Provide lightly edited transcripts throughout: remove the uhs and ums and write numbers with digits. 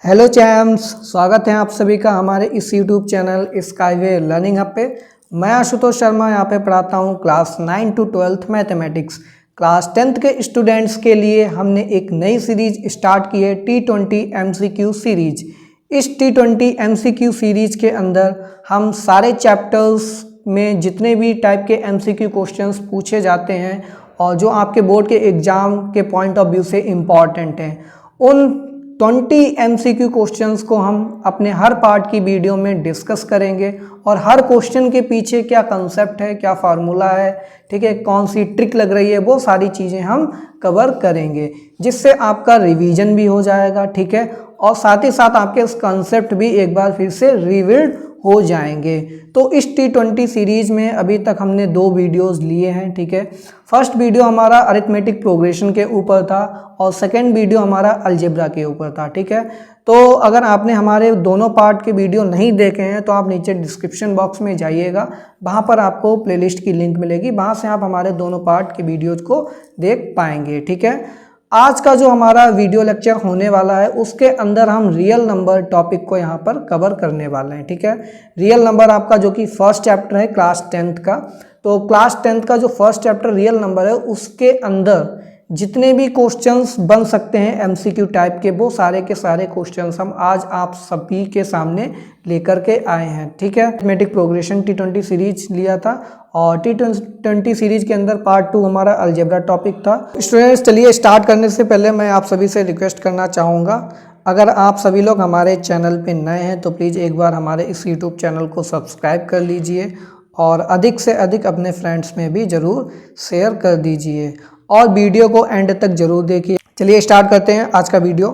Hello चैम्स, स्वागत है आप सभी का हमारे इस YouTube channel skyway learning hub पे। मैं आशुतोष शर्मा यहाँ पे पढ़ाता हूँ class 9 to 12 mathematics. Class 10th के स्टूडेंट्स के लिए हमने एक नई सीरीज स्टार्ट की है T20 MCQ सीरीज। इस T20 MCQ सीरीज के अंदर हम सारे चैप्टर्स में जितने भी टाइप के MCQ क्वेश्चंस पूछे जाते हैं और जो आपके बोर्ड के एग्ज़ाम के पॉइंट ऑफ व्यू से इम्पॉर्टेंट हैं, उन 20 MCQ क्वेश्चंस को हम अपने हर पार्ट की वीडियो में डिस्कस करेंगे और हर क्वेश्चन के पीछे क्या कंसेप्ट है, क्या फार्मूला है, ठीक है, कौन सी ट्रिक लग रही है, वो सारी चीज़ें हम कवर करेंगे, जिससे आपका रिवीजन भी हो जाएगा, ठीक है, और साथ ही साथ आपके इस कंसेप्ट भी एक बार फिर से रिविल्ड हो जाएंगे। तो इस T20 सीरीज में अभी तक हमने 2 वीडियोस लिए हैं, ठीक है। फर्स्ट वीडियो हमारा अरिथमेटिक प्रोग्रेशन के ऊपर था और सेकंड वीडियो हमारा अलजेब्रा के ऊपर था, ठीक है। तो अगर आपने हमारे दोनों पार्ट के वीडियो नहीं देखे हैं तो आप नीचे डिस्क्रिप्शन बॉक्स में जाइएगा, वहाँ पर आपको प्लेलिस्ट की लिंक मिलेगी, वहाँ से आप हमारे दोनों पार्ट के वीडियोज़ को देख पाएंगे, ठीक है। आज का जो हमारा वीडियो लेक्चर होने वाला है उसके अंदर हम रियल नंबर टॉपिक को यहाँ पर कवर करने वाले हैं, ठीक है। रियल नंबर आपका जो कि फर्स्ट चैप्टर है क्लास 10th का, तो क्लास 10th का जो फर्स्ट चैप्टर रियल नंबर है उसके अंदर जितने भी क्वेश्चंस बन सकते हैं MCQ टाइप के, वो सारे के सारे क्वेश्चंस हम आज आप सभी के सामने लेकर के आए हैं, ठीक है। अरिथमेटिक प्रोग्रेशन T20 सीरीज लिया था और T20 सीरीज के अंदर पार्ट 2 हमारा अलजेब्रा टॉपिक था। स्टूडेंट्स, चलिए स्टार्ट करने से पहले मैं आप सभी से रिक्वेस्ट करना चाहूँगा, अगर आप सभी लोग हमारे चैनल पे नए हैं तो प्लीज़ एक बार हमारे इस यूट्यूब चैनल को सब्सक्राइब कर लीजिए और अधिक से अधिक अपने फ्रेंड्स में भी ज़रूर शेयर कर दीजिए और वीडियो को एंड तक जरूर देखिए। चलिए स्टार्ट करते हैं आज का वीडियो।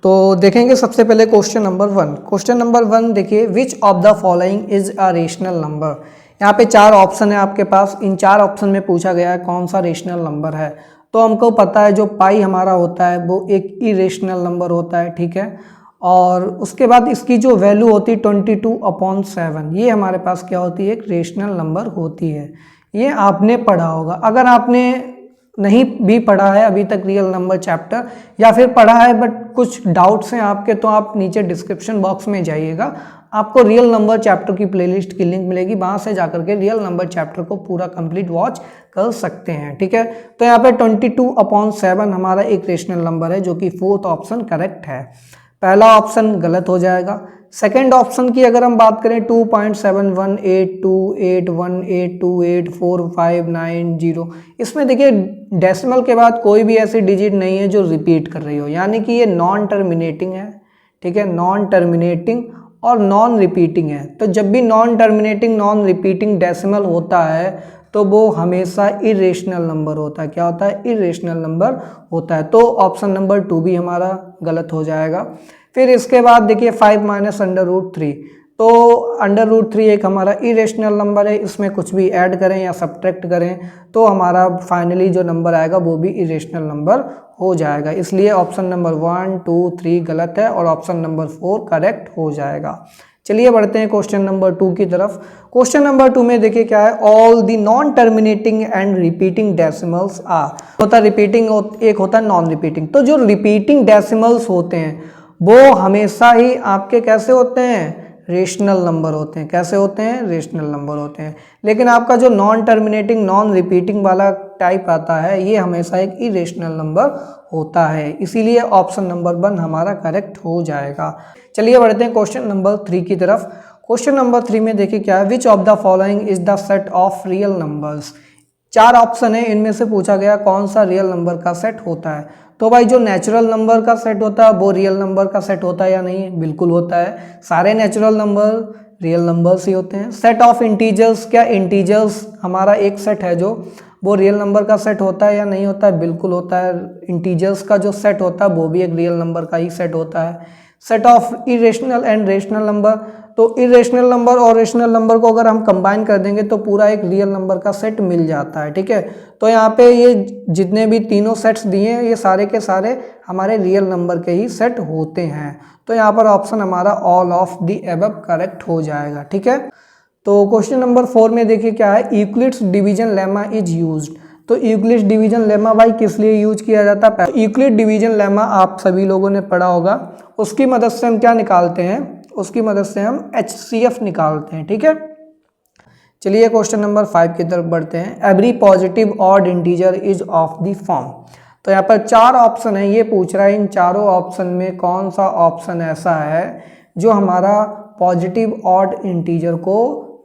तो देखेंगे सबसे पहले क्वेश्चन नंबर 1। क्वेश्चन नंबर 1 देखिए, which of the following is a rational number. यहाँ पे 4 ऑप्शन है आपके पास, इन 4 ऑप्शन में पूछा गया है कौन सा रेशनल नंबर है। तो हमको पता है जो पाई हमारा होता है वो एक इरेशनल नंबर होता है, ठीक है। और उसके बाद इसकी जो वैल्यू होती है 22/7, ये हमारे पास क्या होती है, एक रेशनल नंबर होती है। ये आपने पढ़ा होगा। अगर आपने नहीं भी पढ़ा है अभी तक रियल नंबर चैप्टर, या फिर पढ़ा है बट कुछ डाउट्स हैं आपके, तो आप नीचे डिस्क्रिप्शन बॉक्स में जाइएगा, आपको रियल नंबर चैप्टर की प्लेलिस्ट की लिंक मिलेगी, वहाँ से जाकर के रियल नंबर चैप्टर को पूरा कंप्लीट वॉच कर सकते हैं, ठीक है। तो यहाँ पे 22/7 हमारा एक रेशनल नंबर है, जो कि 4th ऑप्शन करेक्ट है। पहला ऑप्शन गलत हो जाएगा। सेकेंड ऑप्शन की अगर हम बात करें 2.718288284590, इसमें देखिए डेसिमल के बाद कोई भी ऐसी डिजिट नहीं है जो रिपीट कर रही हो, यानी कि ये नॉन टर्मिनेटिंग है, ठीक है, नॉन टर्मिनेटिंग और नॉन रिपीटिंग है। तो जब भी non terminating non repeating decimal होता है तो वो हमेशा इरेशनल नंबर होता है। क्या होता है, इरेशनल नंबर होता है। तो ऑप्शन नंबर 2 भी हमारा गलत हो जाएगा। फिर इसके बाद देखिए 5 - √3, तो √3 एक हमारा इरेशनल नंबर है, इसमें कुछ भी ऐड करें या सब्ट्रैक्ट करें तो हमारा फाइनली जो नंबर आएगा वो भी इरेशनल नंबर हो जाएगा। इसलिए ऑप्शन नंबर 1, 2, 3 गलत है और ऑप्शन नंबर 4 करेक्ट हो जाएगा। चलिए बढ़ते हैं क्वेश्चन नंबर 2 की तरफ। क्वेश्चन नंबर 2 में देखिए क्या है, all the non terminating and repeating decimals are. होता रिपीटिंग, एक होता है नॉन रिपीटिंग। तो जो रिपीटिंग डेसिमल्स होते हैं वो हमेशा ही आपके कैसे होते हैं, रेशनल नंबर होते हैं। कैसे होते हैं, रेशनल नंबर होते हैं। लेकिन आपका जो नॉन टर्मिनेटिंग नॉन रिपीटिंग वाला टाइप आता है ये हमेशा एक इरेशनल नंबर होता है, इसीलिए ऑप्शन नंबर 1 हमारा करेक्ट हो जाएगा। चलिए बढ़ते हैं क्वेश्चन नंबर 3 की तरफ। क्वेश्चन नंबर 3 में देखिए क्या है, which of the following is the set of real numbers. 4 option है, इनमें से पूछा गया कौन सा रियल नंबर का सेट होता है। तो भाई जो नेचुरल नंबर का सेट होता है वो रियल नंबर का सेट होता है या नहीं, बिल्कुल होता है। सारे नेचुरल नंबर रियल नंबर्स ही होते हैं। सेट ऑफ इंटीजर्स, क्या इंटीजर्स हमारा एक सेट है जो वो रियल नंबर का सेट होता है या नहीं होता है, बिल्कुल होता है। इंटीजर्स का जो सेट होता है वो भी एक रियल नंबर का ही सेट होता है। Set of irrational and rational number, तो इरेशनल नंबर और रेशनल नंबर को अगर हम कंबाइन कर देंगे तो पूरा एक रियल नंबर का सेट मिल जाता है, ठीक है। तो यहाँ पे ये जितने भी तीनों सेट्स दिए हैं ये सारे के सारे हमारे रियल नंबर के ही सेट होते हैं। तो यहाँ पर ऑप्शन हमारा all of the above correct हो जाएगा, ठीक है। तो क्वेश्चन नंबर 4 में देखिए क्या है, Euclid's division lemma is used. तो यूक्लिड डिवीजन लेमा भाई किस लिए यूज किया जाता है? यूक्लिड डिवीजन लेमा आप सभी लोगों ने पढ़ा होगा, उसकी मदद से हम क्या निकालते हैं? उसकी मदद से हम HCF निकालते हैं, ठीक है। चलिए क्वेश्चन नंबर 5 की तरफ बढ़ते हैं। Every positive odd integer is of the form. तो यहाँ पर 4 ऑप्शन है, ये पूछ रहा है इन चारों ऑप्शन में कौन सा ऑप्शन ऐसा है जो हमारा पॉजिटिव ऑड इंटीजर को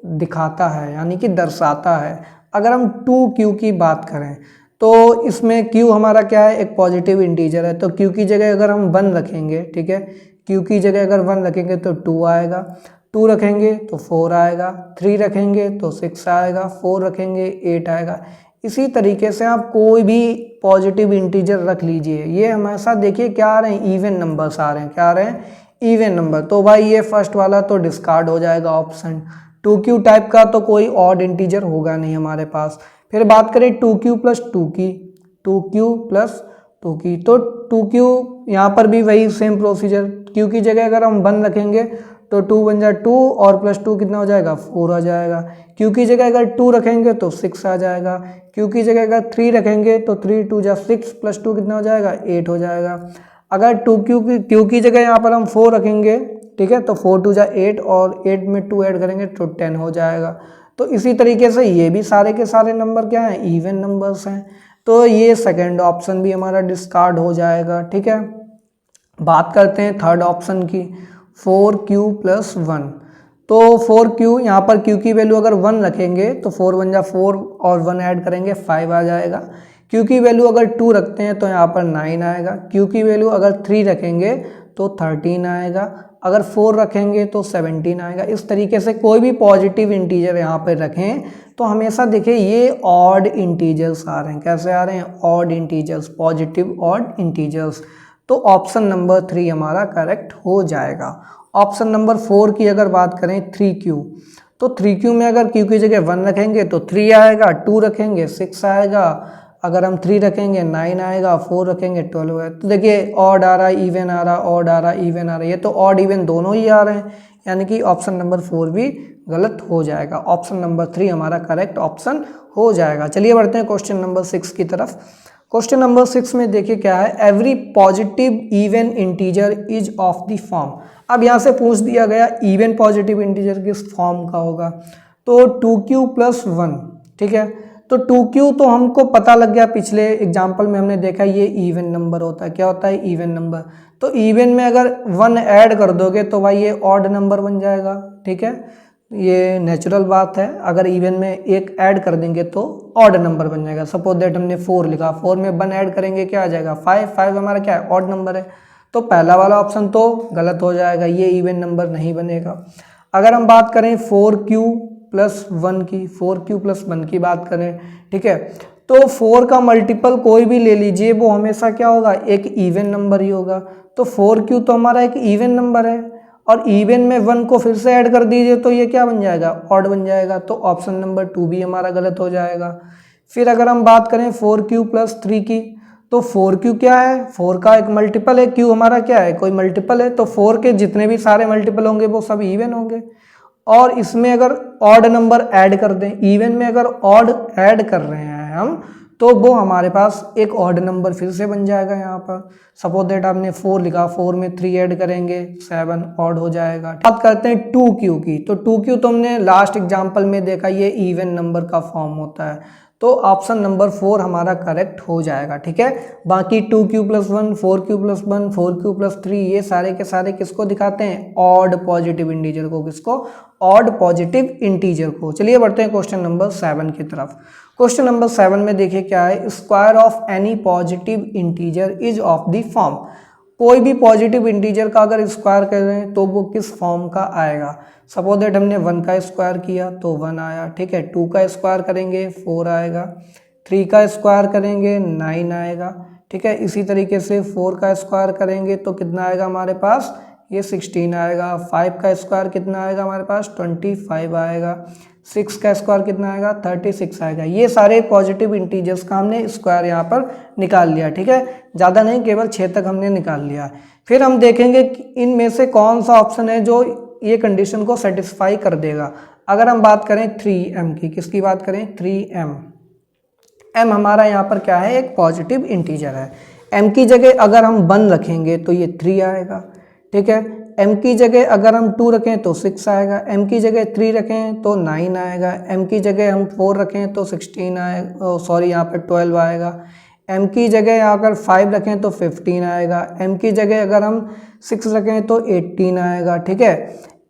दिखाता है, यानी कि दर्शाता है। अगर हम 2q की बात करें तो इसमें q हमारा क्या है? एक पॉजिटिव इंटीजर है, तो q की जगह अगर हम 1 रखेंगे, ठीक है, q की जगह अगर 1 रखेंगे तो 2 आएगा, 2 रखेंगे तो 4 आएगा, 3 रखेंगे तो 6 आएगा, 4 रखेंगे 8 आएगा। इसी तरीके से आप कोई भी पॉजिटिव इंटीजर रख लीजिए, ये हमेशा देखिए क्या आ रहे हैं? इवन नंबर्स आ रहे हैं। क्या आ रहे हैं? Even number. तो भाई ये फर्स्ट वाला तो डिस्कार्ड हो जाएगा ऑप्शन। 2q टाइप का तो कोई ऑड इंटीजर होगा नहीं हमारे पास। फिर बात करें 2q प्लस 2 की, 2q प्लस 2 की, तो 2q यहाँ पर भी वही सेम प्रोसीजर। q की जगह अगर हम 1 रखेंगे तो 2 बन जाए 2 और प्लस 2 कितना हो जाएगा? 4 आ जाएगा। q की जगह अगर 2 रखेंगे तो 6 आ जाएगा। q की जगह अगर 3 रखेंगे तो 3 2 जा 6 प्लस 2 कितना हो जाएगा? 8 हो जाएगा। अगर 2q की जगह यहाँ पर हम 4 रखेंगे, ठीक है, तो 4 2 जा 8 और 8 में 2 ऐड करेंगे तो 10 हो जाएगा। तो इसी तरीके से ये भी सारे के सारे नंबर क्या हैं? इवन नंबर्स हैं। तो ये सेकंड ऑप्शन भी हमारा डिस्कार्ड हो जाएगा, ठीक है। बात करते हैं थर्ड ऑप्शन की, 4q प्लस 1। तो 4q, यहाँ पर q की वैल्यू अगर 1 रखेंगे तो 4 बन जा 4 और 1 ऐड करेंगे 5 आ जाएगा। q की वैल्यू अगर 2 रखते हैं तो यहाँ पर 9 आएगा। q की वैल्यू अगर 3 रखेंगे तो 13 आएगा। अगर 4 रखेंगे तो 17 आएगा। इस तरीके से कोई भी पॉजिटिव इंटीजर यहाँ पर रखें तो हमेशा देखिए ये ऑड इंटीजर्स आ रहे हैं। कैसे आ रहे हैं? Odd integers, positive odd integers. तो ऑप्शन नंबर 3 हमारा करेक्ट हो जाएगा। ऑप्शन नंबर 4 की अगर बात करें 3q, तो 3q में अगर q की जगह 1 रखेंगे तो 3 आएगा, 2 रखेंगे 6 आएगा, अगर हम 3 रखेंगे 9 आएगा, 4 रखेंगे 12 आएगा। तो देखिए ऑड आ रहा है, इवन आ रहा, ऑड आ रहा, इवन आ रहा है, ये तो ऑड इवन दोनों ही आ रहे हैं, यानी कि ऑप्शन नंबर 4 भी गलत हो जाएगा। ऑप्शन नंबर 3 हमारा करेक्ट ऑप्शन हो जाएगा। चलिए बढ़ते हैं क्वेश्चन नंबर 6 की तरफ। क्वेश्चन नंबर 6 में देखिए क्या है? Every positive even integer is of the form. अब यहाँ से पूछ दिया गया इवन पॉजिटिव इंटीजर किस फॉर्म का होगा, तो 2q प्लस 1, ठीक है। तो 2q तो हमको पता लग गया, पिछले एग्जाम्पल में हमने देखा ये इवन नंबर होता है। क्या होता है? Even number. तो इवन में अगर 1 ऐड कर दोगे तो भाई ये ऑड नंबर बन जाएगा, ठीक है, ये नेचुरल बात है। अगर इवन में 1 ऐड कर देंगे तो ऑड नंबर बन जाएगा। सपोज दैट हमने 4 लिखा, 4 में 1 ऐड करेंगे क्या आ जाएगा? 5। 5 हमारा क्या है? ऑड नंबर है। तो पहला वाला ऑप्शन तो गलत हो जाएगा, ये इवन नंबर नहीं बनेगा। अगर हम बात करें 4q प्लस 1 की, 4q प्लस 1 की बात करें, ठीक है, तो 4 का मल्टीपल कोई भी ले लीजिए, वो हमेशा क्या होगा? एक इवन नंबर ही होगा। तो 4q तो हमारा एक इवन नंबर है और इवन में 1 को फिर से ऐड कर दीजिए तो ये क्या बन जाएगा? ऑड बन जाएगा। तो ऑप्शन नंबर 2 भी हमारा गलत हो जाएगा। फिर अगर हम बात करें 4q प्लस 3 की, तो 4q क्या है? 4 का एक मल्टीपल है, q हमारा क्या है? कोई मल्टीपल है, तो 4 के जितने भी सारे मल्टीपल होंगे वो सब इवन होंगे। और इसमें अगर ऑड नंबर ऐड कर दें, इवन में अगर ऑड ऐड कर रहे हैं हम, तो वो हमारे पास एक ऑड नंबर फिर से बन जाएगा। यहाँ पर सपोज दैट आपने 4 लिखा, 4 में 3 ऐड करेंगे 7, ऑड हो जाएगा। बात करते हैं 2q की, तो 2q तो हमने लास्ट एग्जाम्पल में देखा ये इवन नंबर का फॉर्म होता है। तो ऑप्शन नंबर 4 हमारा करेक्ट हो जाएगा, ठीक है। बाकी 2q plus 1, 4q plus 1, 4q plus 3 ये सारे के सारे किसको दिखाते हैं? ऑड पॉजिटिव इंटीजर को। किसको? ऑड पॉजिटिव इंटीजर को। चलिए बढ़ते हैं क्वेश्चन नंबर 7 की तरफ। क्वेश्चन नंबर 7 में देखिए क्या है? Square of any positive integer is of the form. कोई भी पॉजिटिव इंटीजर का अगर स्क्वायर करें तो वो किस फॉर्म का आएगा? सपोज दैट हमने 1 का स्क्वायर किया तो 1 आया, ठीक है। 2 का स्क्वायर करेंगे 4 आएगा, 3 का स्क्वायर करेंगे 9 आएगा, ठीक है। इसी तरीके से 4 का स्क्वायर करेंगे तो कितना आएगा हमारे पास? ये 16 आएगा। 5 का स्क्वायर कितना आएगा हमारे पास? 25 आएगा। 6 का स्क्वायर कितना आएगा? 36 आएगा। ये सारे पॉजिटिव इंटीजर्स का हमने स्क्वायर यहाँ पर निकाल लिया, ठीक है। ज़्यादा नहीं, केवल 6 तक हमने निकाल लिया। फिर हम देखेंगे कि इनमें से कौन सा ऑप्शन है जो ये कंडीशन को सेटिस्फाई कर देगा। अगर हम बात करें 3m की, किसकी बात करें? 3m, m हमारा यहाँ पर क्या है, एक पॉजिटिव इंटीजर है। m की जगह अगर हम 1 रखेंगे तो ये 3 आएगा, ठीक है। m की जगह अगर हम 2 रखें तो 6 आएगा, m की जगह 3 रखें तो 9 आएगा, m की जगह हम 4 रखें तो 16 आएगा, सॉरी यहाँ पर 12 आएगा, m की जगह अगर 5 रखें तो 15 आएगा, m की जगह अगर हम 6 रखें तो 18 आएगा, ठीक है।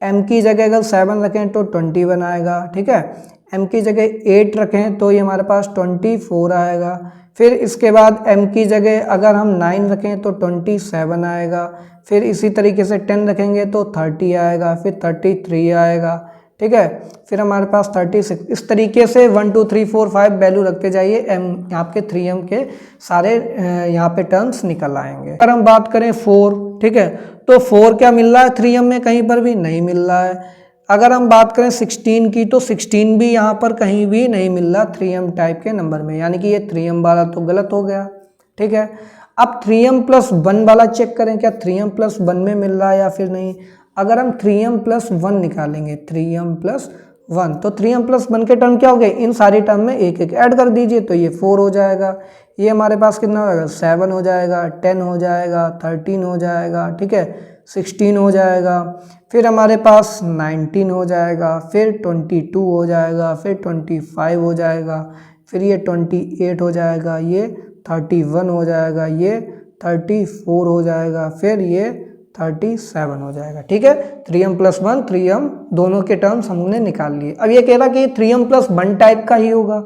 m की जगह अगर 7 रखें तो 21 आएगा, ठीक है। m की जगह 8 रखें तो ये हमारे पास 24 आएगा। फिर इसके बाद m की जगह अगर हम 9 रखें तो 27 आएगा। फिर इसी तरीके से 10 रखेंगे तो 30 आएगा, फिर 33 आएगा, ठीक है। फिर हमारे पास 36, इस तरीके से 1 2 3 4 5 वैल्यू रखते जाइए, m आपके 3m के सारे यहाँ पे टर्म्स निकल आएंगे। अगर हम बात करें 4, ठीक है, तो 4 क्या मिल रहा है 3m में, कहीं पर भी नहीं मिल रहा है। अगर हम बात करें 16 की तो 16 भी यहाँ पर कहीं भी नहीं मिल रहा 3m टाइप के नंबर में, यानी कि ये 3m वाला तो गलत हो गया, ठीक है। अब 3m+1 वाला चेक करें, क्या 3m+1 में मिल रहा है या फिर नहीं। अगर हम 3m+1 निकालेंगे, 3m+1, तो 3m+1 के टर्म क्या हो गए, इन सारी टर्म में एक एक ऐड कर दीजिए तो ये 4 हो जाएगा। ये हमारे पास कितना हो जाएगा, 7 हो जाएगा, 10 हो जाएगा, 13 हो जाएगा, ठीक है, 16 हो जाएगा, फिर हमारे पास 19 हो जाएगा, फिर 22 हो जाएगा, फिर 25 हो जाएगा, फिर ये 28 हो जाएगा, ये 31 हो जाएगा, ये 34 हो जाएगा, फिर ये 37 हो जाएगा, ठीक है। 3m+1 3m दोनों के टर्म्स हमने निकाल लिए। अब ये कह रहा कि 3m+1 टाइप का ही होगा,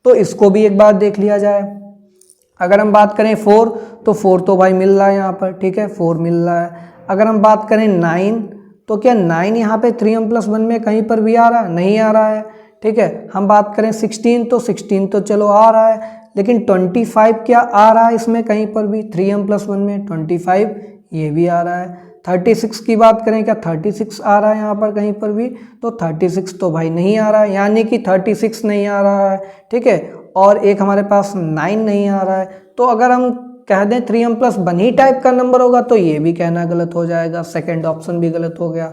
तो इसको भी एक बार देख लिया जाए। अगर हम बात करें 4, तो 4 तो भाई मिल रहा है यहाँ पर, ठीक है, 4 मिल रहा है। अगर हम बात करें 9, तो क्या 9 यहाँ पे 3m+1 में कहीं पर भी आ रहा है, नहीं आ रहा है, ठीक है। हम बात करें 16, तो 16 तो चलो आ रहा है, लेकिन 25 क्या आ रहा है इसमें कहीं पर भी, 3m+1 में 25 ये भी आ रहा है। 36 की बात करें, क्या 36 आ रहा है यहाँ पर कहीं पर भी, तो 36 तो भाई नहीं आ रहा है, यानी कि 36 नहीं आ रहा है, ठीक है। और एक हमारे पास 9 नहीं आ रहा है, तो अगर हम कह दें 3m+1 ही टाइप का नंबर होगा तो ये भी कहना गलत हो जाएगा, सेकंड ऑप्शन भी गलत हो गया।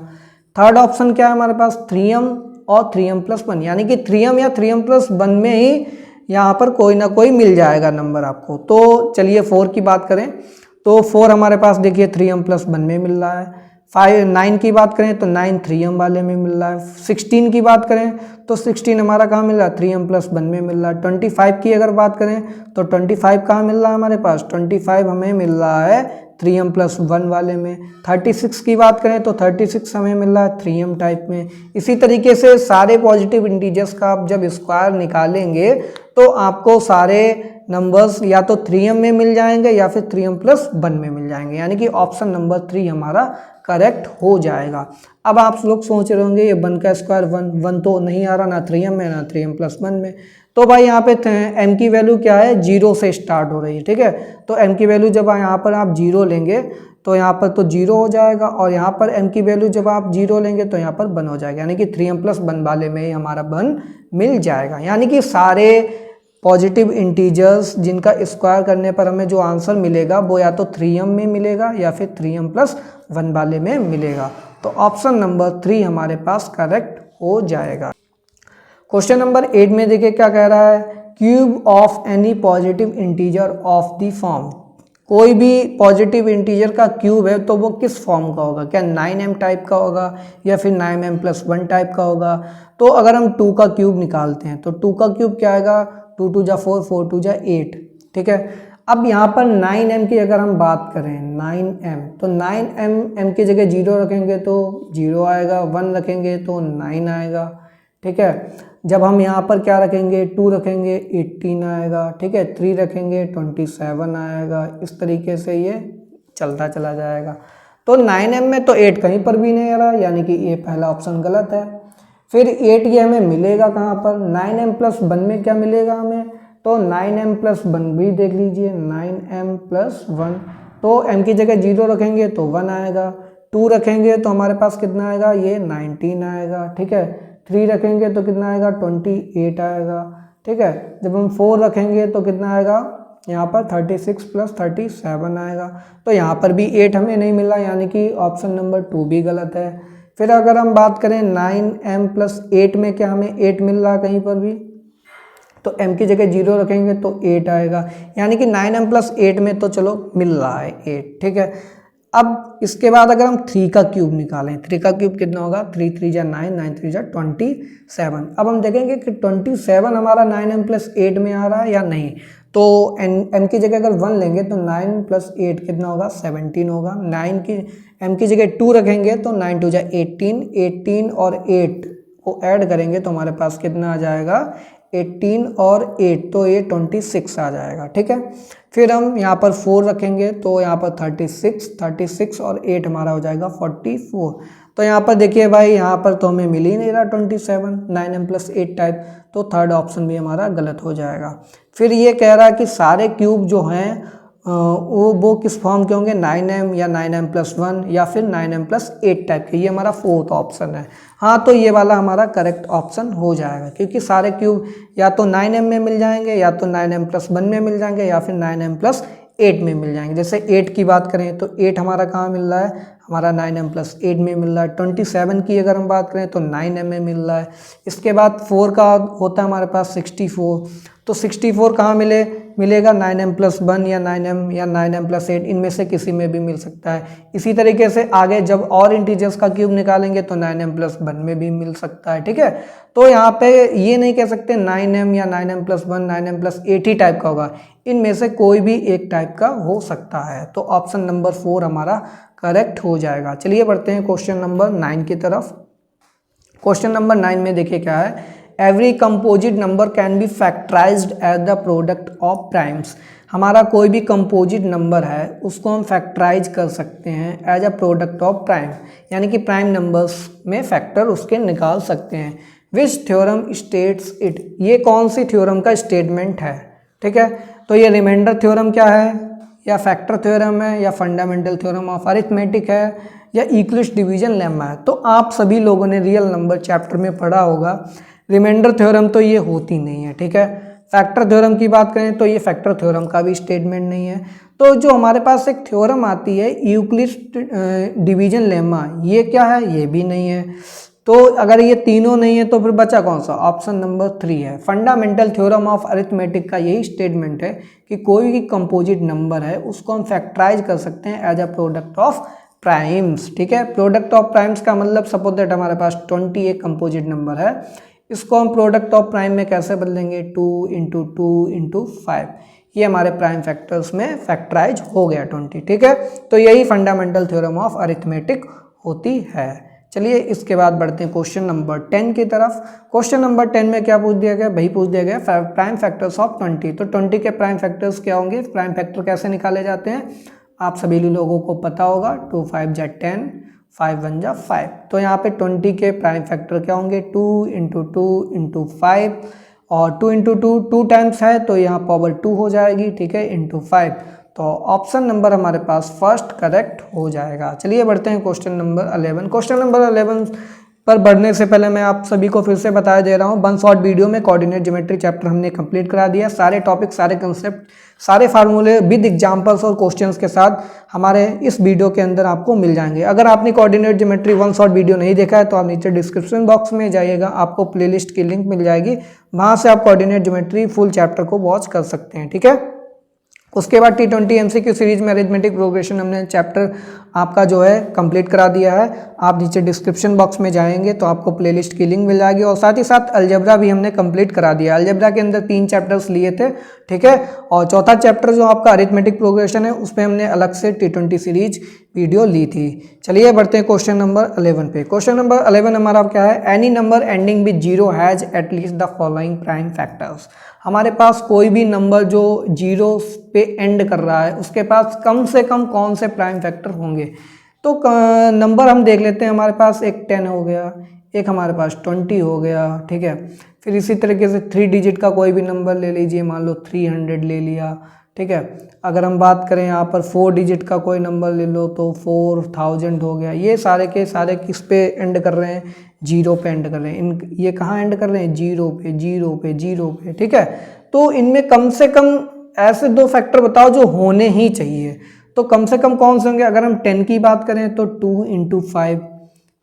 थर्ड ऑप्शन क्या है हमारे पास, 3m और 3m+1, यानी कि 3m या 3m+1 में ही यहाँ पर कोई ना कोई मिल जाएगा नंबर आपको। तो चलिए 4 की बात करें, तो 4 हमारे पास देखिए 3m+1 में मिल रहा है। 9 की बात करें तो 9 3m वाले में मिल रहा है। 16 की बात करें तो 16 हमारा कहाँ मिल रहा है, 3m+1 में मिल रहा है। 25 की अगर बात करें तो 25 कहाँ मिल रहा है हमारे पास, 25 हमें मिल रहा है 3m+1 वाले में। 36 की बात करें तो 36 हमें मिल रहा है 3m टाइप में। इसी तरीके से सारे पॉजिटिव इंटीजर्स का आप जब स्क्वायर निकालेंगे तो आपको सारे नंबर्स या तो 3m में मिल जाएंगे या फिर 3m+1 में मिल जाएंगे, यानी कि ऑप्शन नंबर 3 हमारा करेक्ट हो जाएगा। अब आप लोग सोच रहे होंगे ये 1 का स्क्वायर 1 तो नहीं आ रहा ना 3m में ना 3m+1 में, तो भाई यहाँ पे m की वैल्यू क्या है, 0 से स्टार्ट हो रही है, ठीक है। तो m की वैल्यू जब यहाँ पर आप 0 लेंगे तो यहाँ पर तो 0 हो जाएगा, और यहाँ पर m की वैल्यू जब आप 0 लेंगे तो यहाँ पर 1 हो जाएगा, यानी कि 3m+1 वाले में ही हमारा 1 मिल जाएगा। यानी कि सारे पॉजिटिव इंटीजर्स जिनका स्क्वायर करने पर हमें जो आंसर मिलेगा वो या तो 3m में मिलेगा या फिर 3m+1 वाले में मिलेगा। तो ऑप्शन नंबर 3 हमारे पास करेक्ट हो जाएगा। क्वेश्चन नंबर 8 में देखिए क्या कह रहा है, cube of any positive integer of the form. कोई भी पॉजिटिव इंटीजर का क्यूब है तो वो किस फॉर्म का होगा, क्या 9m टाइप का होगा या फिर 9m+1 टाइप का होगा। तो अगर हम 2 का क्यूब निकालते हैं तो 2 का क्यूब क्या आएगा, 2 2 जा 4, 4 2 जा 8, ठीक है। अब यहाँ पर 9m की अगर हम बात करें 9m, तो 9m m की जगह 0 रखेंगे तो 0 आएगा, 1 रखेंगे तो 9 आएगा, ठीक है। जब हम यहाँ पर क्या रखेंगे, 2 रखेंगे 18 आएगा, ठीक है, 3 रखेंगे 27 आएगा, इस तरीके से ये चलता चला जाएगा। तो 9m में तो 8 कहीं पर भी नहीं आ रहा, यानी कि ये पहला ऑप्शन गलत है। फिर 8 ये हमें मिलेगा कहाँ पर, 9m+1 में क्या मिलेगा हमें, तो 9m+1 भी देख लीजिए, 9m+1, तो m की जगह 0 रखेंगे तो 1 आएगा, 2 रखेंगे तो हमारे पास कितना आएगा, ये 19 आएगा, ठीक है। 3 रखेंगे तो कितना आएगा, 28 आएगा, ठीक है। जब हम 4 रखेंगे तो कितना आएगा, यहाँ पर 36 + 37 आएगा। तो यहाँ पर भी 8 हमें नहीं मिला, यानी कि ऑप्शन नंबर 2 भी गलत है। फिर अगर हम बात करें 9m+8 में क्या हमें 8 मिल रहा कहीं पर भी, तो m की जगह 0 रखेंगे तो 8 आएगा, यानी कि 9m प्लस 8 में तो चलो मिल रहा है 8, ठीक है। अब इसके बाद अगर हम 3 का क्यूब निकालें, 3 का क्यूब कितना होगा, 3 3 जा 9, 9 3 जा 27। अब हम देखेंगे कि 27 हमारा 9m प्लस 8 में आ रहा है या नहीं। तो m की जगह अगर 1 लेंगे तो 9 प्लस 8 कितना होगा, 17 होगा। 9 की m की जगह 2 रखेंगे तो 9 2 जा 18, 18 और 8 को ऐड करेंगे तो हमारे पास कितना आ जाएगा, 18 और 8, तो ये 26 आ जाएगा, ठीक है। फिर हम यहाँ पर 4 रखेंगे तो यहाँ पर 36 और 8 हमारा हो जाएगा 44। तो यहाँ पर देखिए भाई, यहाँ पर तो हमें मिल ही नहीं रहा 27 9m प्लस 8 टाइप, तो थर्ड ऑप्शन भी हमारा गलत हो जाएगा। फिर ये कह रहा है कि सारे क्यूब जो हैं वो किस फॉर्म के होंगे, 9m या 9m प्लस 1 या फिर 9m प्लस 8 टाइप के। ये हमारा फोर्थ ऑप्शन है। हाँ, तो ये वाला हमारा करेक्ट ऑप्शन हो जाएगा, क्योंकि सारे क्यूब या तो 9m में मिल जाएंगे, या तो 9m प्लस 1 में मिल जाएंगे, या फिर 9m प्लस 8 में मिल जाएंगे। जैसे 8 की बात करें तो 8 हमारा कहाँ मिल रहा है, हमारा 9m प्लस 8 में मिल रहा है। 27 की अगर हम बात करें तो 9m में मिल रहा है। इसके बाद 4 का होता है हमारे पास 64, तो 64 कहाँ मिलेगा, 9m प्लस 1 या 9m प्लस 8, इनमें से किसी में भी मिल सकता है। इसी तरीके से आगे जब और इंटीजर्स का क्यूब निकालेंगे तो 9m प्लस 1 में भी मिल सकता है, ठीक है। तो यहाँ पे ये नहीं कह सकते 9m या 9m प्लस 1 9m प्लस 8 ही टाइप का होगा, इनमें से कोई भी एक टाइप का हो सकता है। तो ऑप्शन नंबर 4 हमारा करेक्ट हो जाएगा। चलिए बढ़ते हैं क्वेश्चन नंबर 9 की तरफ। क्वेश्चन नंबर 9 में देखिए क्या है, every composite number can be factorized as the product of primes. हमारा कोई भी कंपोजिट नंबर है उसको हम फैक्टराइज कर सकते हैं as a product of prime, यानी कि प्राइम नंबर्स में फैक्टर उसके निकाल सकते हैं। विच थ्योरम स्टेट्स इट, ये कौन सी थ्योरम का स्टेटमेंट है, ठीक है। तो ये रिमाइंडर थ्योरम क्या है, या फैक्टर थ्योरम है, या फंडामेंटल थ्योरम ऑफ अरिथमेटिक है, या यूक्लिड्स डिवीजन लेम्मा है। तो आप सभी लोगों ने रियल नंबर चैप्टर में पढ़ा होगा। रिमाइंडर थ्योरम तो ये होती नहीं है, ठीक है। फैक्टर थ्योरम की बात करें तो ये फैक्टर थ्योरम का भी स्टेटमेंट नहीं है। तो जो हमारे पास एक थ्योरम आती है यूक्लिड्स डिवीजन लेम्मा, ये क्या है, ये भी नहीं है। तो अगर ये तीनों नहीं है तो फिर बचा कौन सा, ऑप्शन नंबर 3 है। फंडामेंटल थ्योरम ऑफ अरिथमेटिक का यही स्टेटमेंट है कि कोई भी कंपोजिट नंबर है उसको हम फैक्टराइज कर सकते हैं as a product of primes, ठीक है। प्रोडक्ट ऑफ प्राइम्स का मतलब सपोज दैट हमारे पास 20 एक कंपोजिट नंबर है, इसको हम प्रोडक्ट ऑफ प्राइम में कैसे बदलेंगे, 2 इंटू 2 इंटू 5, ये हमारे प्राइम फैक्टर्स में फैक्टराइज हो गया 20, ठीक है। तो यही फंडामेंटल थ्योरम ऑफ अरिथमेटिक होती है। चलिए इसके बाद बढ़ते हैं क्वेश्चन नंबर 10 की तरफ। क्वेश्चन नंबर 10 में क्या पूछ दिया गया, वही पूछ दिया गया प्राइम फैक्टर्स ऑफ 20। तो 20 के प्राइम फैक्टर्स क्या होंगे, प्राइम फैक्टर कैसे निकाले जाते हैं, आप सभी लोगों को पता होगा। 2 5 जा 10, 5 1 जा 5। तो यहाँ पे 20 के प्राइम फैक्टर क्या होंगे, 2 इंटू 2 इंटू 5, और 2 इंटू 2 2 टाइम्स है तो यहाँ पावर 2 हो जाएगी, ठीक है, इंटू 5। तो ऑप्शन नंबर हमारे पास फर्स्ट करेक्ट हो जाएगा। चलिए बढ़ते हैं क्वेश्चन नंबर 11। क्वेश्चन नंबर 11 पर बढ़ने से पहले मैं आप सभी को फिर से बता दे रहा हूँ, वन शॉट वीडियो में कोऑर्डिनेट ज्योमेट्री चैप्टर हमने कंप्लीट करा दिया। सारे टॉपिक, सारे कंसेप्ट, सारे फार्मूले विद एग्जांपल्स और क्वेश्चंस के साथ हमारे इस वीडियो के अंदर आपको मिल जाएंगे। अगर आपने coordinate geometry one shot video नहीं देखा है तो आप नीचे डिस्क्रिप्शन बॉक्स में जाइएगा, आपको प्लेलिस्ट की लिंक मिल जाएगी, वहाँ से आप कोऑर्डिनेट ज्योमेट्री फुल चैप्टर को वॉच कर सकते हैं, ठीक है। उसके बाद T20 MCQ सीरीज में अरिथमेटिक प्रोग्रेशन हमने चैप्टर आपका जो है कंप्लीट करा दिया है। आप नीचे डिस्क्रिप्शन बॉक्स में जाएंगे तो आपको प्लेलिस्ट की लिंक मिल जाएगी, और साथ ही साथ अलजेब्रा भी हमने कंप्लीट करा दिया। अलजेब्रा के अंदर 3 चैप्टर्स लिए थे, ठीक है, और चौथा चैप्टर जो आपका अरिथमेटिक प्रोग्रेशन है उसमें हमने अलग से T20 सीरीज वीडियो ली थी। चलिए बढ़ते हैं क्वेश्चन नंबर 11 पे। क्वेश्चन नंबर 11 हमारा क्या है, any number ending with 0 has at least the following prime factors. हमारे पास कोई भी नंबर जो 0 पे एंड कर रहा है उसके पास कम से कम कौन से प्राइम फैक्टर होंगे। तो नंबर हम देख लेते हैं, हमारे पास एक 10 हो गया, एक हमारे पास 20 हो गया, ठीक है। फिर इसी तरीके से 3 डिजिट का कोई भी नंबर ले लीजिए, मान लो 300 ले लिया, ठीक है। अगर हम बात करें यहाँ पर 4 डिजिट का कोई नंबर ले लो तो 4000 हो गया। ये सारे के सारे किस पे एंड कर रहे हैं, 0 पे एंड कर रहे हैं। ये कहाँ एंड कर रहे हैं, 0 पे 0 पे 0 पे, ठीक है। तो इनमें कम से कम ऐसे 2 फैक्टर बताओ जो होने ही चाहिए। तो कम से कम कौन से होंगे, अगर हम 10 की बात करें तो 2 इंटू 5,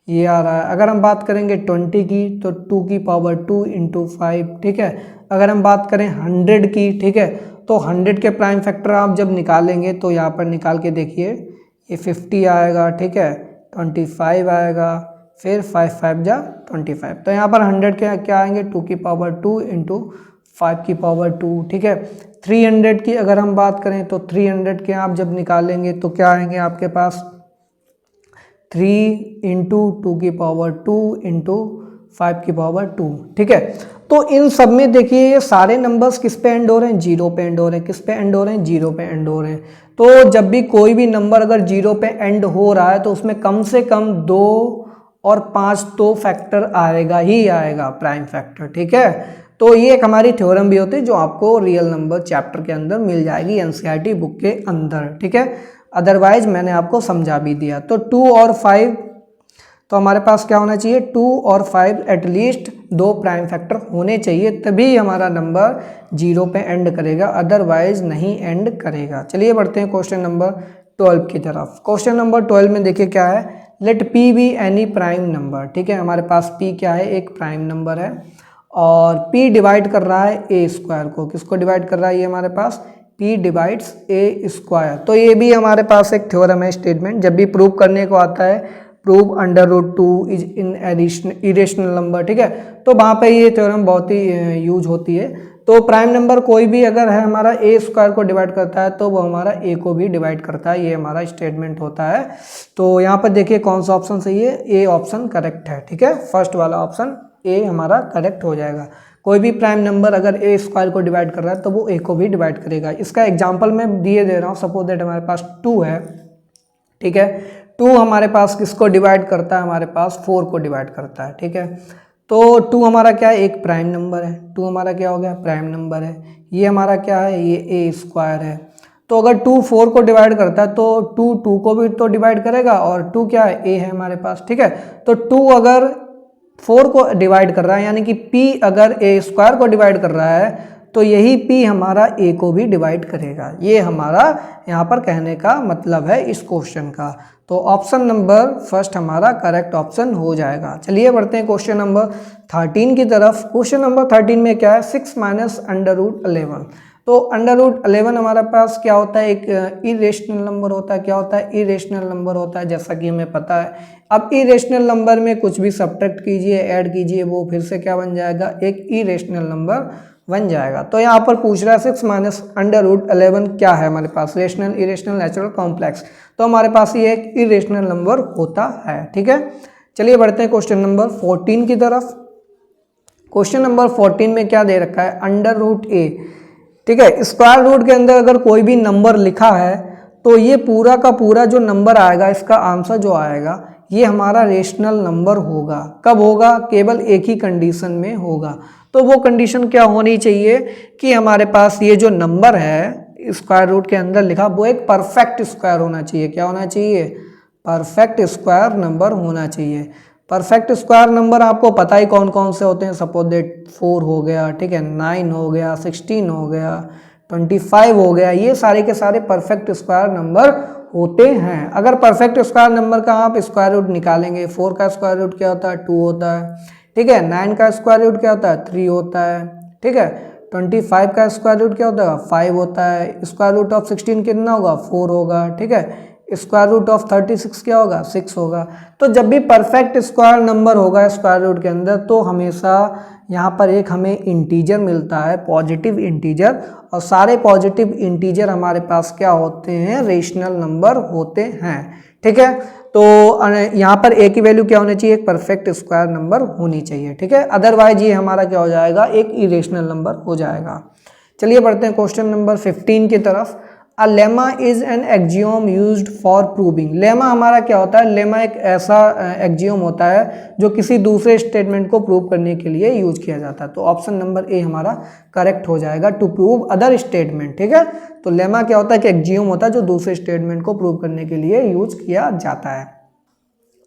ये आ रहा है। अगर हम बात करेंगे 20 की तो 2 की पावर 2 इंटू 5, ठीक है। अगर हम बात करें 100 की, ठीक है, तो 100 के प्राइम फैक्टर आप जब निकालेंगे तो यहाँ पर निकाल के देखिए, ये 50 आएगा, ठीक है, 25 आएगा, फिर 5 5 जा 25। तो यहाँ पर 100 के क्या आएंगे, 2 की पावर 2 इंटू 5 की पावर 2, ठीक है। 300 की अगर हम बात करें तो 300 के आप जब निकालेंगे तो क्या आएंगे आपके पास, 3 इंटू 2 की पावर 2 इंटू 5 की पावर 2, ठीक है। तो इन सब में देखिए ये सारे नंबर्स किस पे एंड हो रहे हैं, जीरो पे एंड हो रहे हैं। किस पे एंड हो रहे हैं, जीरो पे एंड हो रहे हैं। तो जब भी कोई भी नंबर अगर जीरो पे एंड हो रहा है तो उसमें कम से कम 2 और 5 तो फैक्टर आएगा ही आएगा, प्राइम फैक्टर, ठीक है। तो ये एक हमारी थ्योरम भी होती है जो आपको रियल नंबर चैप्टर के अंदर मिल जाएगी, एनसीईआरटी बुक के अंदर, ठीक है। अदरवाइज मैंने आपको समझा भी दिया। तो 2 और 5, तो हमारे पास क्या होना चाहिए, 2 और 5 एटलीस्ट 2 प्राइम फैक्टर होने चाहिए, तभी हमारा नंबर जीरो पे एंड करेगा, अदरवाइज नहीं एंड करेगा। चलिए बढ़ते हैं क्वेश्चन नंबर 12 की तरफ। क्वेश्चन नंबर 12 में देखिए क्या है, let p be any prime number, ठीक है। हमारे पास p क्या है, एक प्राइम नंबर है और p डिवाइड कर रहा है a स्क्वायर को। किसको डिवाइड कर रहा है, ये हमारे पास p डिवाइड्स a स्क्वायर। तो ये भी हमारे पास एक थ्योरम है, स्टेटमेंट। जब भी प्रूव करने को आता है, prove under root 2 is an irrational number, ठीक है, तो वहाँ पे ये थ्योरम बहुत ही यूज होती है। तो प्राइम नंबर कोई भी अगर है हमारा a स्क्वायर को डिवाइड करता है तो वो हमारा a को भी डिवाइड करता है, ये हमारा स्टेटमेंट होता है। तो यहाँ पर देखिए कौन सा ऑप्शन सही है, ए ऑप्शन करेक्ट है, ठीक है। फर्स्ट वाला ऑप्शन ए हमारा करेक्ट हो जाएगा। कोई भी प्राइम नंबर अगर ए स्क्वायर को डिवाइड कर रहा है तो वो ए को भी डिवाइड करेगा। इसका एग्जांपल मैं दिए दे रहा हूँ। सपोज दैट हमारे पास 2 है, ठीक है। 2 हमारे पास किसको डिवाइड करता है, हमारे पास 4 को डिवाइड करता है, ठीक है। तो 2 हमारा क्या है, एक प्राइम नंबर है। 2 हमारा क्या हो गया, प्राइम नंबर है। ये हमारा क्या है, ये ए स्क्वायर है। तो अगर 2 4 को डिवाइड करता है तो 2 2 को भी तो डिवाइड करेगा, और 2 क्या है, ए है हमारे पास, ठीक है। तो 2 अगर 4 को डिवाइड कर रहा है, यानी कि p अगर a स्क्वायर को डिवाइड कर रहा है तो यही p हमारा a को भी डिवाइड करेगा। ये हमारा यहाँ पर कहने का मतलब है इस क्वेश्चन का। तो ऑप्शन नंबर फर्स्ट हमारा करेक्ट ऑप्शन हो जाएगा। चलिए बढ़ते हैं क्वेश्चन नंबर 13 की तरफ। क्वेश्चन नंबर 13 में क्या है, 6 माइनस अंडर रूट 11। तो अंडर रूट 11 हमारे पास क्या होता है, एक इरेशनल नंबर होता है। क्या होता है, इरेशनल नंबर होता है, जैसा कि हमें पता है। अब इरेशनल नंबर में कुछ भी सब्ट्रैक्ट कीजिए, ऐड कीजिए, वो फिर से क्या बन जाएगा, एक इरेशनल नंबर बन जाएगा। तो यहाँ पर पूछ रहा है 6 माइनस अंडर रूट 11 क्या है हमारे पास, रेशनल, इरेशनल, नेचुरल, कॉम्प्लेक्स। तो हमारे पास ये एक इरेशनल नंबर होता है, ठीक है। चलिए बढ़ते हैं क्वेश्चन नंबर 14 की तरफ। क्वेश्चन नंबर 14 में क्या दे रखा है, अंडर रूट a, ठीक है। स्क्वायर रूट के अंदर अगर कोई भी नंबर लिखा है तो ये पूरा का पूरा जो नंबर आएगा, इसका आंसर जो आएगा, ये हमारा रेशनल नंबर होगा। कब होगा, केवल एक ही कंडीशन में होगा। तो वो कंडीशन क्या होनी चाहिए कि हमारे पास ये जो नंबर है स्क्वायर रूट के अंदर लिखा, वो एक परफेक्ट स्क्वायर होना चाहिए। क्या होना चाहिए, परफेक्ट स्क्वायर नंबर होना चाहिए। परफेक्ट स्क्वायर नंबर आपको पता ही कौन कौन से होते हैं। सपोज दैट 4 हो गया, ठीक है, 9 हो गया, 16 हो गया, 25 हो गया, ये सारे के सारे परफेक्ट स्क्वायर नंबर होते हैं। अगर परफेक्ट स्क्वायर नंबर का आप स्क्वायर रूट निकालेंगे, 4 का स्क्वायर रूट क्या होता है, 2 होता है, ठीक है। 9 का स्क्वायर रूट क्या होता है, 3 होता है, ठीक है। 25 का स्क्वायर रूट क्या होता है, 5 होता है। स्क्वायर रूट ऑफ 16 कितना होगा, 4 होगा, ठीक है। स्क्वायर रूट ऑफ 36 क्या होगा, 6 होगा। तो जब भी परफेक्ट स्क्वायर नंबर होगा स्क्वायर रूट के अंदर तो हमेशा यहाँ पर एक हमें इंटीजर मिलता है, पॉजिटिव इंटीजर, और सारे पॉजिटिव इंटीजर हमारे पास क्या होते हैं, रेशनल नंबर होते हैं, ठीक है। तो यहाँ पर a की वैल्यू क्या होनी चाहिए, एक परफेक्ट स्क्वायर नंबर होनी चाहिए, ठीक है। अदरवाइज ये हमारा क्या हो जाएगा, एक इरेशनल नंबर हो जाएगा। चलिए बढ़ते हैं क्वेश्चन नंबर 15 की तरफ। A lemma is an axiom used for proving. Lemma हमारा क्या होता है, लेमा एक ऐसा एक्जियोम होता है जो किसी दूसरे स्टेटमेंट को प्रूव करने के लिए यूज किया जाता है। तो ऑप्शन नंबर ए हमारा करेक्ट हो जाएगा, टू प्रूव अदर स्टेटमेंट, ठीक है। तो लेमा क्या होता है कि एक्जियोम होता है जो दूसरे स्टेटमेंट को प्रूव करने के लिए यूज किया जाता है।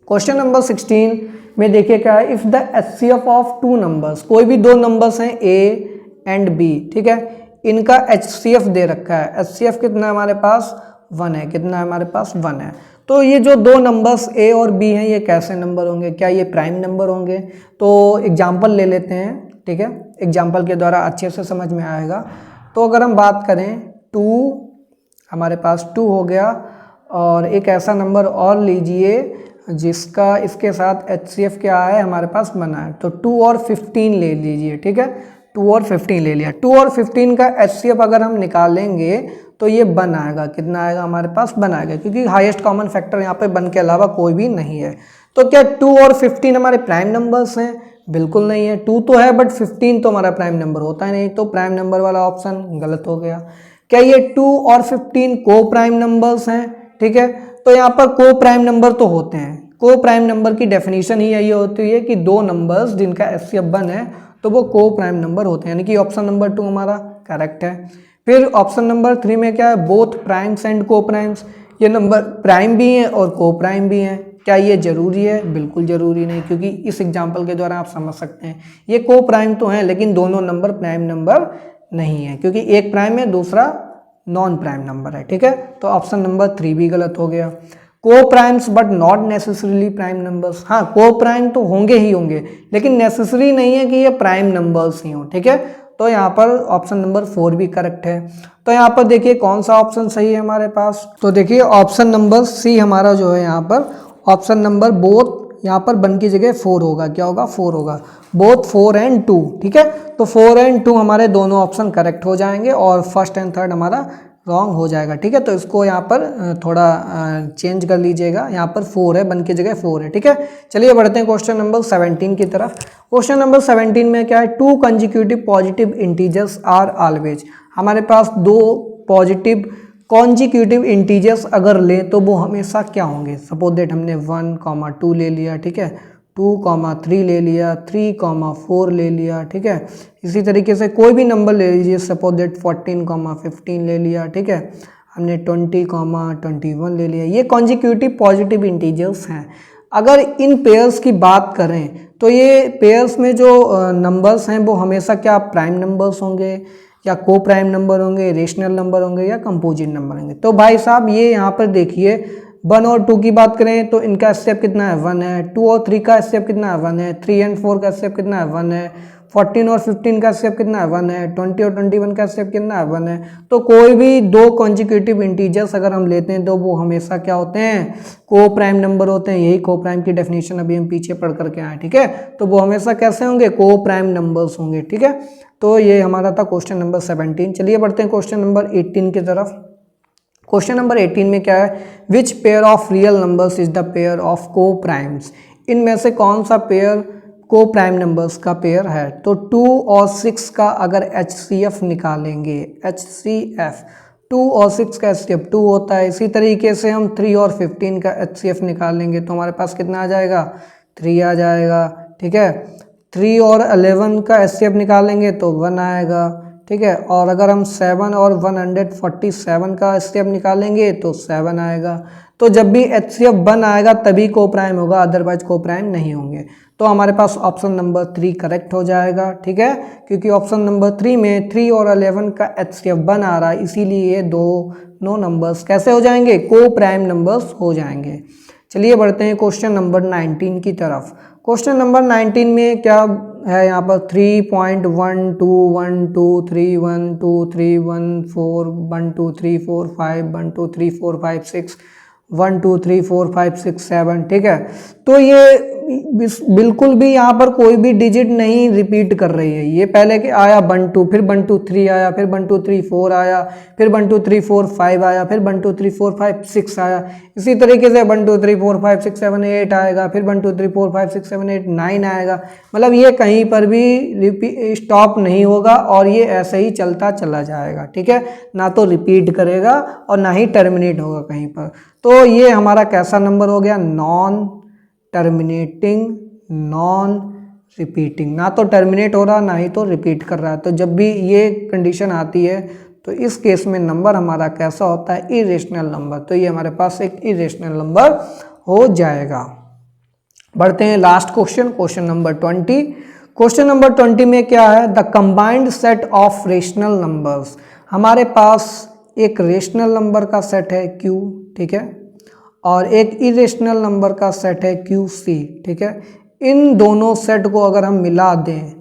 क्वेश्चन नंबर 16 में देखिए क्या है, if the HCF of 2 numbers, कोई भी 2 नंबर्स हैं A एंड B, ठीक है, इनका HCF दे रखा है। HCF कितना है हमारे पास, 1 है। कितना है हमारे पास, 1 है। तो ये जो दो नंबर्स ए और बी हैं ये कैसे नंबर होंगे, क्या ये प्राइम नंबर होंगे? तो एग्जाम्पल ले लेते हैं, ठीक है, एग्जाम्पल के द्वारा अच्छे से समझ में आएगा। तो अगर हम बात करें 2, हमारे पास 2 हो गया, और एक ऐसा नंबर और लीजिए जिसका इसके साथ HCF क्या है हमारे पास बना है, तो 2 और 15 ले लीजिए, ठीक है, 2 और 15 ले लिया। 2 और 15 का HCF अगर हम निकालेंगे तो ये बन आएगा, कितना आएगा हमारे पास, बन आएगा, क्योंकि हाईएस्ट कॉमन फैक्टर यहाँ पे बन के अलावा कोई भी नहीं है। तो क्या 2 और 15 हमारे प्राइम नंबर्स हैं? बिल्कुल नहीं है। 2 तो है बट 15 तो हमारा प्राइम नंबर होता है नहीं, तो प्राइम नंबर वाला ऑप्शन गलत हो गया। क्या ये 2 और 15 को प्राइम नंबर्स हैं? ठीक है, तो यहाँ पर को प्राइम नंबर तो होते हैं। को प्राइम नंबर की डेफिनेशन ही यही होती है कि दो नंबर्स जिनका HCF 1 है तो वो को प्राइम नंबर होते हैं, यानी कि ऑप्शन नंबर 2 हमारा करेक्ट है। फिर ऑप्शन नंबर 3 में क्या है, बोथ प्राइम्स एंड को प्राइम्स, ये नंबर प्राइम भी हैं और को प्राइम भी हैं। क्या ये जरूरी है? बिल्कुल जरूरी नहीं, क्योंकि इस एग्जाम्पल के द्वारा आप समझ सकते हैं ये को प्राइम तो हैं लेकिन दोनों नंबर प्राइम नंबर नहीं है, क्योंकि एक प्राइम है दूसरा नॉन प्राइम नंबर है, ठीक है। तो ऑप्शन नंबर 3 भी गलत हो गया। को primes but not necessarily prime numbers, हाँ को प्राइम तो होंगे ही होंगे लेकिन नेसेसरी नहीं है कि ये प्राइम नंबर्स ही हों, ठीक है। तो यहाँ पर ऑप्शन नंबर 4 भी करेक्ट है। तो यहाँ पर देखिए कौन सा ऑप्शन सही है हमारे पास, तो देखिए ऑप्शन नंबर सी हमारा जो है यहाँ पर ऑप्शन नंबर बोथ, यहाँ पर बन की जगह 4 होगा, क्या होगा 4 होगा, बोथ 4 एंड 2, ठीक है। तो 4 एंड 2 हमारे दोनों ऑप्शन करेक्ट हो जाएंगे और फर्स्ट एंड थर्ड हमारा रॉन्ग हो जाएगा, ठीक है। तो इसको यहाँ पर थोड़ा चेंज कर लीजिएगा, यहाँ पर 4 है, बन की जगह 4 है, ठीक है। चलिए बढ़ते हैं क्वेश्चन नंबर 17 की तरफ। क्वेश्चन नंबर 17 में क्या है, 2 consecutive positive integers are always, हमारे पास 2 पॉजिटिव कॉन्जिक्यूटिव इंटीजर्स अगर ले तो वो हमेशा क्या होंगे। सपोज दैट हमने 1, 2 ले लिया, ठीक है, 2, 3 ले लिया, 3, 4 ले लिया, ठीक है। इसी तरीके से कोई भी नंबर ले लीजिए, सपोज दैट 14, 15 ले लिया, ठीक है, हमने 20, 21 ले लिया। ये कॉन्जिक्यूटिव पॉजिटिव इंटीजर्स हैं। अगर इन पेयर्स की बात करें तो ये पेयर्स में जो नंबर्स हैं वो हमेशा क्या प्राइम नंबर्स होंगे या को प्राइम नंबर होंगे, रेशनल नंबर होंगे या कंपोजिट नंबर होंगे। तो भाई साहब ये यहाँ पर देखिए 1 और 2 की बात करें तो इनका HCF कितना है 1 है, 2 और 3 का HCF कितना है 1 है, 3 एंड 4 का HCF कितना है 1 है, 14 और 15 का HCF कितना है 1 है, 20 और 21 का HCF कितना है 1 है। तो कोई भी 2 कॉन्जिक्यूटिव इंटीजर्स अगर हम लेते हैं तो वो हमेशा क्या होते हैं, को प्राइम नंबर होते हैं। यही को प्राइम की डेफिनेशन अभी हम पीछे पढ़ करके आए, ठीक है। तो वो हमेशा कैसे होंगे, को प्राइम नंबर्स होंगे, ठीक है। तो ये हमारा था क्वेश्चन नंबर 17। चलिए बढ़ते हैं क्वेश्चन नंबर 18 की तरफ। क्वेश्चन नंबर 18 में क्या है, which pair of real numbers is the pair of को प्राइम्स, इनमें से कौन सा पेयर को प्राइम नंबर्स का पेयर है। तो 2 और 6 का अगर HCF निकालेंगे, HCF 2 और 6 का HCF 2 होता है। इसी तरीके से हम 3 और 15 का HCF निकालेंगे तो हमारे पास कितना आ जाएगा, 3 आ जाएगा, ठीक है। 3 और 11 का HCF निकालेंगे तो 1 आएगा, ठीक है। और अगर हम 7 और 147 का HCF निकालेंगे तो 7 आएगा। तो जब भी HCF 1 आएगा तभी को प्राइम होगा, अदरवाइज को प्राइम नहीं होंगे। तो हमारे पास ऑप्शन नंबर 3 करेक्ट हो जाएगा, ठीक है, क्योंकि ऑप्शन नंबर 3 में 3 और 11 का HCF 1 आ रहा है, इसीलिए ये दोनों नंबर्स कैसे हो जाएंगे, को प्राइम नंबर्स हो जाएंगे। चलिए बढ़ते हैं क्वेश्चन नंबर 19 की तरफ। क्वेश्चन नंबर 19 में क्या है, यहाँ पर 3.1212314123456 1234567, ठीक है। तो ये बिल्कुल भी यहाँ पर कोई भी डिजिट नहीं रिपीट कर रही है। ये पहले के आया 1 2, फिर 1 2 3 आया, फिर 1 2 3 4 आया, फिर 1 2 3 4 5 आया, फिर 1 2 3 4 5 6 आया। इसी तरीके से 1 2 3 4 5 6 7 8 आएगा, फिर 1 2 3 4 5 6 7 8 9 आएगा। मतलब ये कहीं पर भी स्टॉप नहीं होगा और ये ऐसे ही चलता चला जाएगा, ठीक है। ना तो रिपीट करेगा और ना ही टर्मिनेट होगा कहीं पर। तो ये हमारा कैसा नंबर हो गया, नॉन टर्मिनेटिंग, नॉन रिपीटिंग, ना तो टर्मिनेट हो रहा ना ही तो रिपीट कर रहा है। तो जब भी ये कंडीशन आती है तो इस केस में नंबर हमारा कैसा होता है, इरेशनल नंबर। तो ये हमारे पास एक इरेशनल नंबर हो जाएगा। बढ़ते हैं last question, question number 20। Question number 20 में क्या है, the combined set of rational numbers, हमारे पास एक रेशनल नंबर का सेट है Q, ठीक है, और एक इरेशनल नंबर का सेट है QC, ठीक है। इन दोनों सेट को अगर हम मिला दें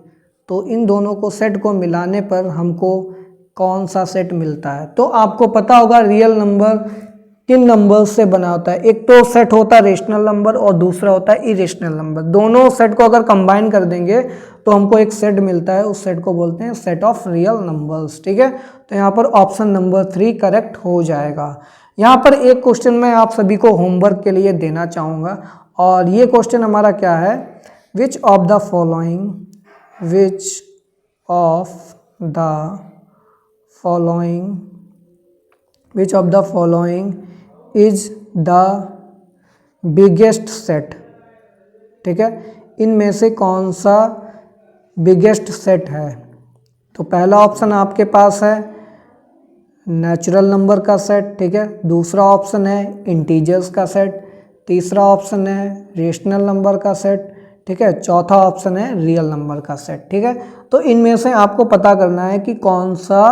तो इन दोनों को सेट को मिलाने पर हमको कौन सा सेट मिलता है। तो आपको पता होगा रियल नंबर किन नंबर्स से बना होता है, एक तो सेट होता है रेशनल नंबर और दूसरा होता है इरेशनल नंबर। दोनों सेट को अगर कंबाइन कर देंगे तो हमको एक सेट मिलता है, उस सेट को बोलते हैं सेट ऑफ रियल नंबर्स, ठीक है। तो यहाँ पर ऑप्शन नंबर 3 करेक्ट हो जाएगा। यहाँ पर एक क्वेश्चन मैं आप सभी को होमवर्क के लिए देना चाहूँगा और ये क्वेश्चन हमारा क्या है, which of the following is the biggest set, ठीक है। इनमें से कौन सा बिगेस्ट सेट है। तो पहला ऑप्शन आपके पास है नेचुरल नंबर का सेट, ठीक है। दूसरा ऑप्शन है इंटीजर्स का सेट, तीसरा ऑप्शन है रेशनल नंबर का सेट, ठीक है। चौथा ऑप्शन है रियल नंबर का सेट, ठीक है। तो इनमें से आपको पता करना है कि कौन सा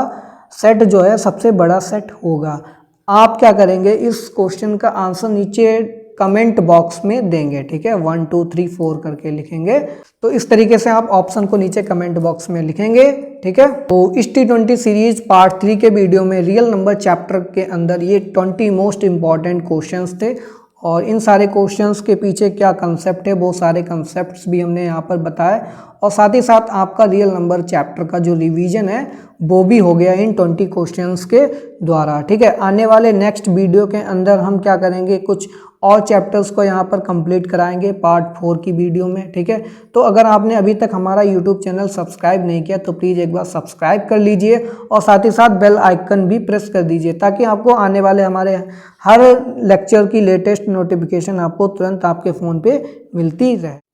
सेट जो है सबसे बड़ा सेट होगा। आप क्या करेंगे, इस क्वेश्चन का आंसर नीचे कमेंट बॉक्स में देंगे, ठीक है। 1 2 3 4 करके लिखेंगे। तो इस तरीके से आप ऑप्शन को नीचे कमेंट बॉक्स में लिखेंगे, ठीक है। तो इस T20 सीरीज पार्ट 3 के वीडियो में रियल नंबर चैप्टर के अंदर ये 20 मोस्ट इंपॉर्टेंट क्वेश्चंस थे और इन सारे क्वेश्चंस के पीछे क्या कंसेप्ट है वो सारे कंसेप्ट्स भी हमने यहाँ पर बताए और साथ ही साथ आपका रियल नंबर चैप्टर का जो रिवीजन है वो भी हो गया इन 20 क्वेश्चंस के द्वारा, ठीक है। आने वाले नेक्स्ट वीडियो के अंदर हम क्या करेंगे, कुछ और चैप्टर्स को यहाँ पर कंप्लीट कराएंगे पार्ट 4 की वीडियो में, ठीक है। तो अगर आपने अभी तक हमारा यूट्यूब चैनल सब्सक्राइब नहीं किया तो प्लीज़ एक बार सब्सक्राइब कर लीजिए और साथ ही साथ बेल आइकन भी प्रेस कर दीजिए ताकि आपको आने वाले हमारे हर लेक्चर की लेटेस्ट नोटिफिकेशन आपको तुरंत आपके फ़ोन पे मिलती रहे।